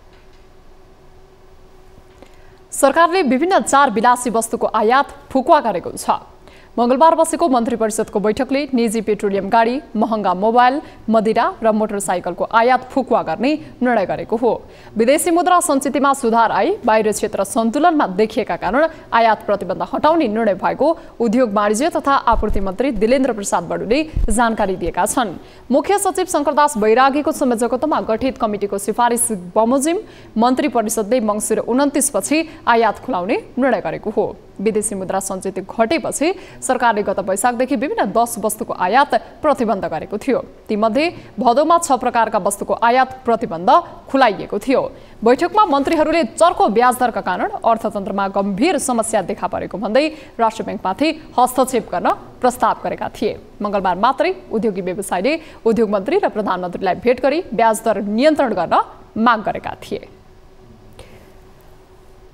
S1: सरकारले विभिन्न 4 विलासी वस्तुको आयात फुकुवा गरेको छ। मंगलबार बसेको मन्त्री परिषदको बैठकले निजी पेट्रोलियम गाडी, महँगा मोबाइल, मदिरा र मोटरसाइकलको आयात फुकुवा गर्ने निर्णय गरेको हो। विदेशी मुद्रा सञ्चितमा सुधार आई बाहिर क्षेत्र सन्तुलनमा देखिएका कारण आयात प्रतिबन्ध हटाउने निर्णय भएको उद्योग वाणिज्य तथा आपूर्ति मन्त्री दिलेन्द्र प्रसाद बडुले जानकारी दिएका छन्। मुख्य सचिव शंकरदास बैरागीको संयोजकत्वमा गठित कमिटिको सिफारिस बमोजिम मन्त्री परिषदले मङ्सिर 29 पछि आयात खुलाउने निर्णय गरेको हो। विदेशी मुद्रा सञ्चित घटेपछि सरकारले गत वैशाखदेखि विभिन्न 10 वस्तुको आयात प्रतिबन्ध गरेको थियो। तीमध्ये भदौमा 6 प्रकारका वस्तुको आयात प्रतिबन्ध खुलाइएको थियो। बैठकमा मन्त्रीहरूले चर्को ब्याज दरका कारण अर्थतन्त्रमा गम्भीर समस्या देखा परेको भन्दै राष्ट्र ब्याङ्कमाथि हस्तक्षेप गर्न प्रस्ताव गरेका थिए। मंगलबार मात्रै उद्योगी व्यवसायले उद्योग मन्त्री र प्रधानमन्त्रीलाई भेट गरी ब्याज दर नियन्त्रण गर्न माग गरेका थिए।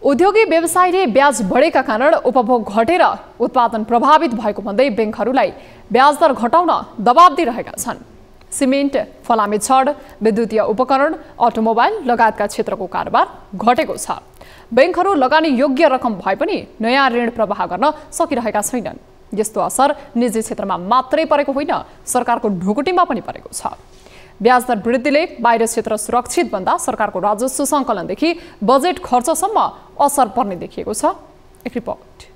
S1: उद्योगी व्यवसायले ब्याज बढेका कारण उपभोग घटेर उत्पादन प्रभावित भएको भन्दै ब्याङ्कहरूलाई ब्याज दर घटाउन दबाब दिइरहेका छन्। सिमेन्ट, फलामे छड, विद्युतीय उपकरण, अटोमोबाइल लगायतका क्षेत्रको कारोबार घटेको छ। ब्याङ्कहरू लगानी योग्य रकम भए पनि नयाँ ऋण प्रवाह गर्न सकिरहेका छैनन्। यस्तो असर निजी क्षेत्रमा मात्रै परेको होइन, सरकारको ढुकुटीमा पनि परेको छ। ब्याज दर वृद्धिले बाहिर क्षेत्र सुरक्षित भन्दा सरकारको राजस्व सङ्कलनदेखि बजेट खर्चसम्म असर पर्ने देखिएको छ। एक रिपोर्ट।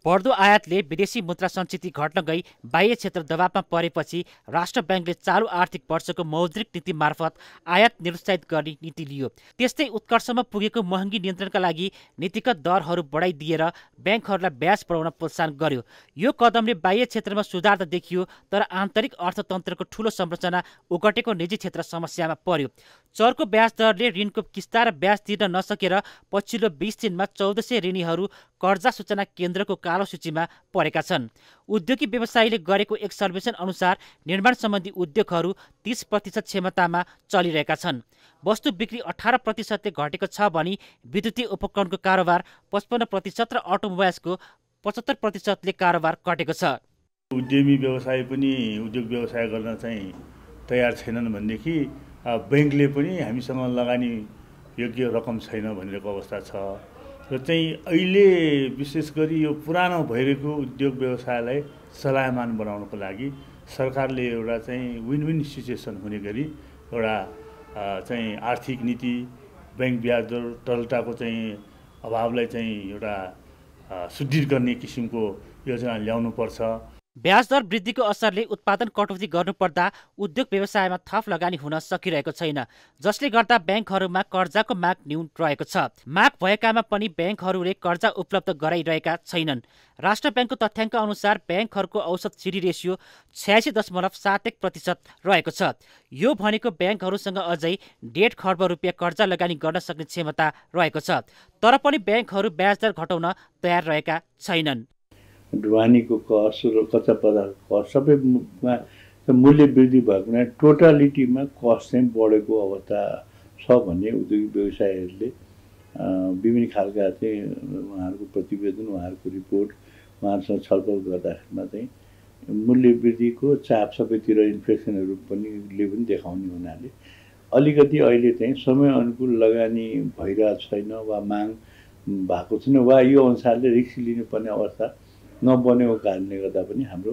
S15: बढ्दो आयातले विदेशी मुद्रा सञ्चिति घट्न गई बाह्य क्षेत्र दबावमा परेपछि राष्ट्र ब्याङ्कले चालु आर्थिक वर्षको मौद्रिक नीति मार्फत आयात निरुत्साहित गर्ने नीति लियो। त्यस्तै उत्कर्षमा पुगेको महँगी नियन्त्रणका लागि नीतिगत दरहरू बढाइदिएर ब्याङ्कहरूलाई ब्याज बढाउन प्रोत्साहन गर्यो। यो कदमले बाह्य क्षेत्रमा सुधार त देखियो, तर आन्तरिक अर्थतन्त्रको ठूलो संरचना ओगटेको निजी क्षेत्र समस्यामा पर्यो। चर्को ब्याज दरले ऋणको किस्ता र ब्याज तिर्न नसकेर पछिल्लो 20 दिनमा 1400 ऋणीहरू कर्जा सूचना केन्द्रको कालो सूचीमा परेका छन्। उद्योगी व्यवसायीले गरेको एक सर्वेक्षण अनुसार निर्माण सम्बन्धी उद्योगहरू 30% क्षमतामा चलिरहेका छन्। वस्तु बिक्री 18%ले घटेको छ भने विद्युतीय उपकरणको कारोबार 55% र अटोमोबाइल्सको 75%ले कारोबार घटेको छ।
S16: उद्यमी व्यवसाय पनि उद्योग व्यवसाय गर्न चाहिँ तयार छैनन् भनेदेखि बैंकले पनि हामीसँग लगानी योग्य रकम छैन भनिरहेको अवस्था छ र चाहिँ अहिले विशेष गरी यो पुरानो भइरहेको उद्योग व्यवसायलाई चलायमान बनाउनको लागि सरकारले एउटा चाहिँ विन विन सिचुएसन हुने गरी एउटा चाहिँ आर्थिक नीति बैंक ब्याज दर तरलताको चाहिँ अभावलाई चाहिँ एउटा सुदृढ गर्ने किसिमको योजना ल्याउनु पर्छ।
S15: ब्याज दर वृद्धिको असरले उत्पादन कटौती गर्नुपर्दा उद्योग व्यवसायमा थप लगानी हुन सकिरहेको छैन, जसले गर्दा ब्याङ्कहरूमा कर्जाको माग न्यून रहेको छ। माग भएकामा पनि ब्याङ्कहरूले कर्जा उपलब्ध गराइरहेका छैनन्। राष्ट्र ब्याङ्कको तथ्याङ्क अनुसार ब्याङ्कहरूको औसत सिडी रेसियो 86.71% रहेको छ। यो भनेको ब्याङ्कहरूसँग अझै 1.5 खर्ब रुपियाँ कर्जा लगानी गर्न सक्ने क्षमता रहेको छ, तर पनि ब्याङ्कहरू ब्याज दर घटाउन तयार रहेका छैनन्।
S16: ढुवानीको कस्ट र कच्चा पदार्थको कस्ट सबैमा मूल्य वृद्धि भएको हुनाले टोटालिटीमा कस्ट चाहिँ बढेको अवस्था छ भन्ने उद्योगिक व्यवसायीहरूले विभिन्न खालका चाहिँ उहाँहरूको प्रतिवेदन, उहाँहरूको रिपोर्ट, उहाँहरूसँग छलफल गर्दाखेरिमा चाहिँ मूल्य वृद्धिको चाप सबैतिर इन्फ्लेसनहरू पनि देखाउने हुनाले अलिकति अहिले चाहिँ समय अनुकूल लगानी भइरहेको छैन वा माग भएको छैन वा यो अनुसारले रिस्क लिनुपर्ने अवस्था नबनेको कारणले गर्दा पनि हाम्रो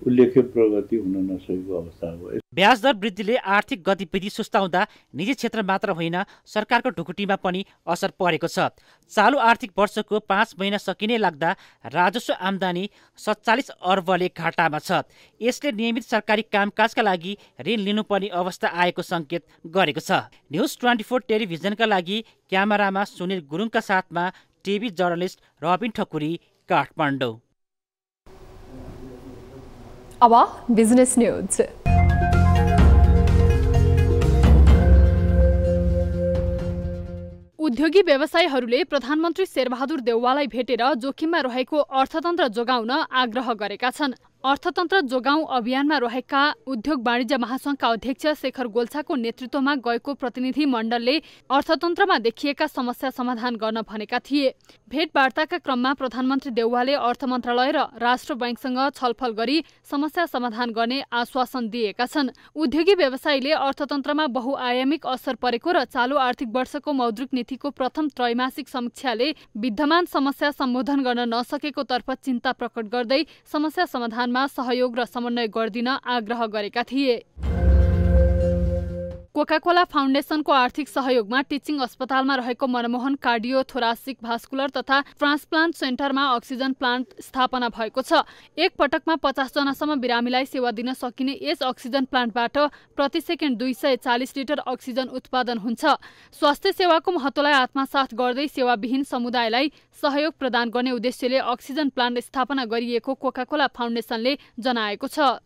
S16: उल्लेख्य प्रगति हुन नसकेको अवस्था हो।
S15: ब्याज दर वृद्धिले आर्थिक गतिविधि सुस्ताउँदा निजी क्षेत्र मात्र होइन सरकारको ढुकुटीमा पनि असर परेको छ। चालु आर्थिक वर्षको 5 महिना सकिने लाग्दा राजस्व आम्दानी 47 अर्बले घाटामा छ। यसले नियमित सरकारी कामकाजका लागि ऋण लिनुपर्ने अवस्था आएको सङ्केत गरेको छ। न्युज 24 टेलिभिजनका लागि क्यामेरामा सुनिल गुरुङका साथमा टिभी जर्नलिस्ट रबिन ठकुरी, काठमाडौँ।
S1: अब बिजनेस न्यूज। उद्योगी व्यवसायीहरूले प्रधानमन्त्री शेरबहादुर देउवालाई भेटेर जोखिममा रहेको अर्थतन्त्र जोगाउन आग्रह गरेका छन्। अर्थतन्त्र जोगाउँ अभियानमा रहेका उद्योग वाणिज्य महासंघका अध्यक्ष शेखर गोल्छाको नेतृत्वमा गएको प्रतिनिधि मण्डलले अर्थतन्त्रमा देखिएका समस्या समाधान गर्न भनेका थिए। भेटवार्ताका क्रममा प्रधानमन्त्री देउवाले अर्थ मन्त्रालय र राष्ट्र बैंकसँग छलफल गरी समस्या समाधान गर्ने आश्वासन दिएका छन्। उद्योगी व्यवसायीले अर्थतन्त्रमा बहुआयामिक असर परेको र चालु आर्थिक वर्षको मौद्रिक नीतिको प्रथम त्रैमासिक समीक्षाले विद्यमान समस्या सम्बोधन गर्न नसकेको तर्फ चिन्ता प्रकट गर्दै समस्या समाधान सहयोग र समन्वय गर्दिन आग्रह गरेका थिए। कोकाकोला फाउन्डेसनको आर्थिक सहयोगमा टिचिङ अस्पतालमा रहेको मनमोहन कार्डियो थोरासिक भास्कुलर तथा ट्रान्सप्लान्ट सेन्टरमा अक्सिजन प्लान्ट स्थापना भएको छ। एक पटकमा 50 जनासम्म बिरामीलाई सेवा दिन सकिने यस अक्सिजन प्लान्टबाट प्रति सेकेन्ड 240 लिटर अक्सिजन उत्पादन हुन्छ। स्वास्थ्य सेवाको महत्त्वलाई आत्मसात गर्दै सेवाविहीन समुदायलाई सहयोग प्रदान गर्ने उद्देश्यले अक्सिजन प्लान्ट स्थापना गरिएको कोकाकोला फाउन्डेसनले जनाएको छ।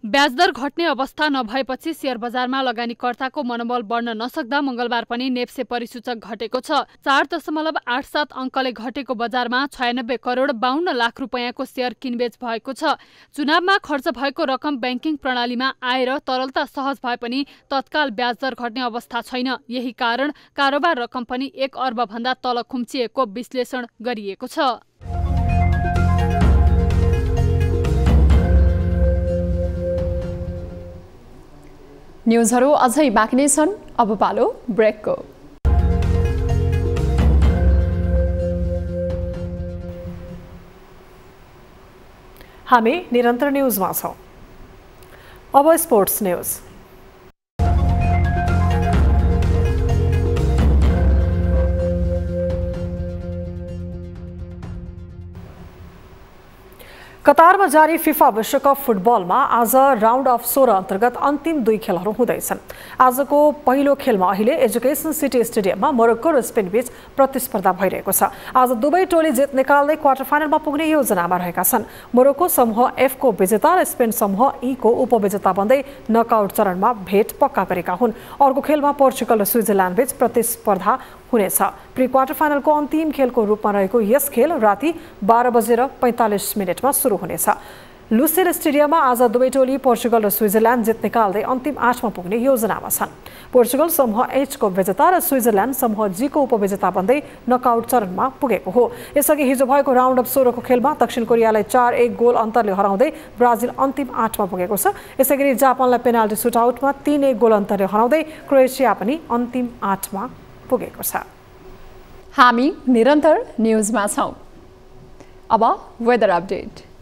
S1: ब्याजदर घट्ने अवस्था नभएपछि शेयर बजारमा लगानीकर्ताको मनोबल बढ्न नसक्दा मंगलबार पनि नेप्से परिसूचक घटेको छ। 4.87 अङ्कले घटेको बजारमा 96 करोड 52 लाख रुपैयाँको शेयर किनबेच भएको छ। चुनावमा खर्च भएको रकम ब्याङ्किङ प्रणालीमा आएर तरलता सहज भए पनि तत्काल ब्याजदर घट्ने अवस्था छैन। यही कारण कारोबार रकम पनि 1 अर्ब भन्दा तल खुम्चिएको विश्लेषण गरिएको छ। न्युजहरू अझै बाँकी नै छन्, अब पालो ब्रेकको।
S2: हामी निरन्तर न्युजमा छौं। अब स्पोर्ट्स न्युज। कतारमा जारी फिफा विश्वकप फुटबलमा आज राउन्ड अफ 16 अन्तर्गत अन्तिम 2 खेलहरू हुँदैछन्। आजको पहिलो खेलमा अहिले एजुकेसन सिटी स्टेडियममा मोरक्को र स्पेन बीच प्रतिस्पर्धा भइरहेको छ। आज दुवै टोली जित निकाल्दै क्वार्टर फाइनलमा पुग्ने योजनामा रहेका छन्। मोरक्को समूह एफ को विजेता र स्पेन समूह ई को उपविजेता बन्दै नकआउट चरणमा भेट पक्का गरेका हुन्। अर्को खेलमा पोर्चुगल र स्विजरल्यान्ड बीच प्रतिस्पर्धा हुनेछ। प्री क्वार्टर फाइनलको अन्तिम खेलको रूपमा रहेको यस खेल राति 12:45 सुरु हुनेछ। लुसेल स्टेडियममा आज दुवै टोली पोर्चुगल र स्विजरल्यान्ड जित निकाल्दै अन्तिम 8मा पुग्ने योजनामा छन्। पोर्चुगल समूह एच को विजेता र स्विजरल्यान्ड समूह जी को उपविजेता बन्दै नकआउट चरणमा पुगेको हो। यसअघि हिजो भएको राउन्ड अफ 16 को खेलमा दक्षिण कोरियालाई 4-1 गोल अन्तरले हराउँदै ब्राजिल अन्तिम 8मा पुगेको छ। यसैगरी जापानलाई पेनाल्टी सुटआउटमा 3-1 गोल अन्तरले हराउँदै क्रोएसिया पनि अन्तिम 8मा पुगेको छ।
S1: हामी निरन्तर न्युजमा छौं। अब वेदर अपडेट।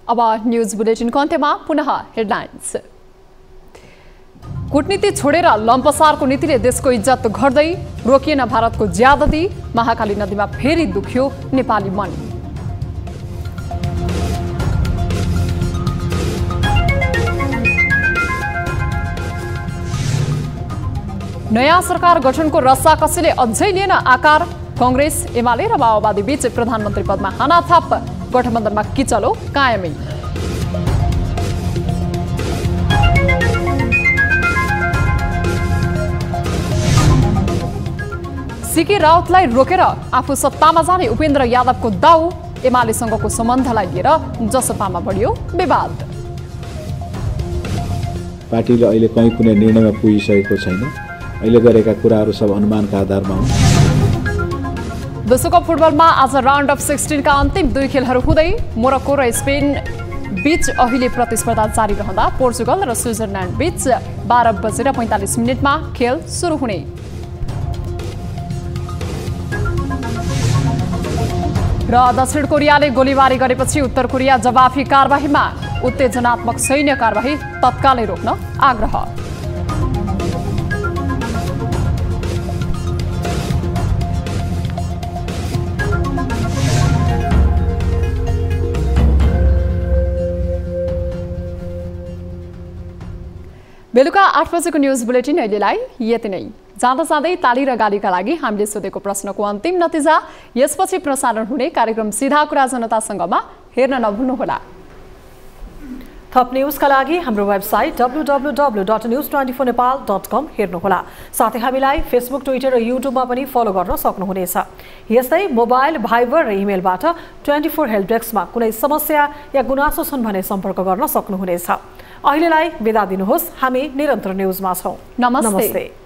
S1: अब न्यूज बुलेटिनको अन्त्यमा पुनः हेडलाइन्स। कूटनीति छोडेर लम्पसारको नीतिले देशको इज्जत घट्दै, रोकिएन भारतको ज्यादती, महाकाली नदीमा फेरि दुख्यो नेपाली मन। नयाँ सरकार गठनको रस्साकसीले अझै लिएन आकार, कांग्रेस एमाले र माओवादी बीच प्रधानमन्त्री पदमा हानाथाप, गठबन्धनमा किचलो कायमै। सीके राउतलाई रोकेर आफू सत्तामा जाने उपेन्द्र यादवको दाउ, एमालेसँगको सम्बन्धलाई लिएर जसपामा बढ्यो विवाद।
S3: पार्टीले अहिले कहीँ कुनै निर्णयमा पुगिसकेको छैन। अहिले गरेका कुराहरू सब अनुमानका आधारमा हुन्।
S1: विश्वकप फुटबलमा आज राउन्ड अफ 16 का अन्तिम 2 खेलहरू हुँदै मोरक्को र स्पेन बीच अहिले प्रतिस्पर्धा जारी रहँदा पोर्चुगल र स्विजरल्यान्ड बीच 12:45 खेल सुरु हुने। र दक्षिण कोरियाले गोलीबारी गरेपछि उत्तर कोरिया जवाफी कारबाहीमा, उत्तेजनात्मक सैन्य कारबाही तत्कालै रोक्न आग्रह। बेलुका 8 बजेको न्युज बुलेटिन अहिलेलाई यति नै। जाँदा जाँदै ताली र गालीका लागि हामीले सोधेको प्रश्नको अन्तिम नतिजा, यसपछि प्रसारण हुने कार्यक्रम सीधा कुरा जनतासँगमा हेर्न नभुल्नुहोला।
S2: थप न्युजका लागि हाम्रो वेबसाइट www.news24nepal.com हेर्नुहोला। साथै हामीलाई फेसबुक, ट्विटर र युट्युबमा पनि फलो गर्न सक्नुहुनेछ। यस्तै मोबाइल, भाइबर र इमेलबाट 24 हेल्प डेस्कमा कुनै समस्या या गुनासो छन् भने सम्पर्क गर्न सक्नुहुनेछ। अहिलेलाई बिदा दिनुहोस्। हामी निरन्तर न्युजमा छौं।
S1: नमस्ते।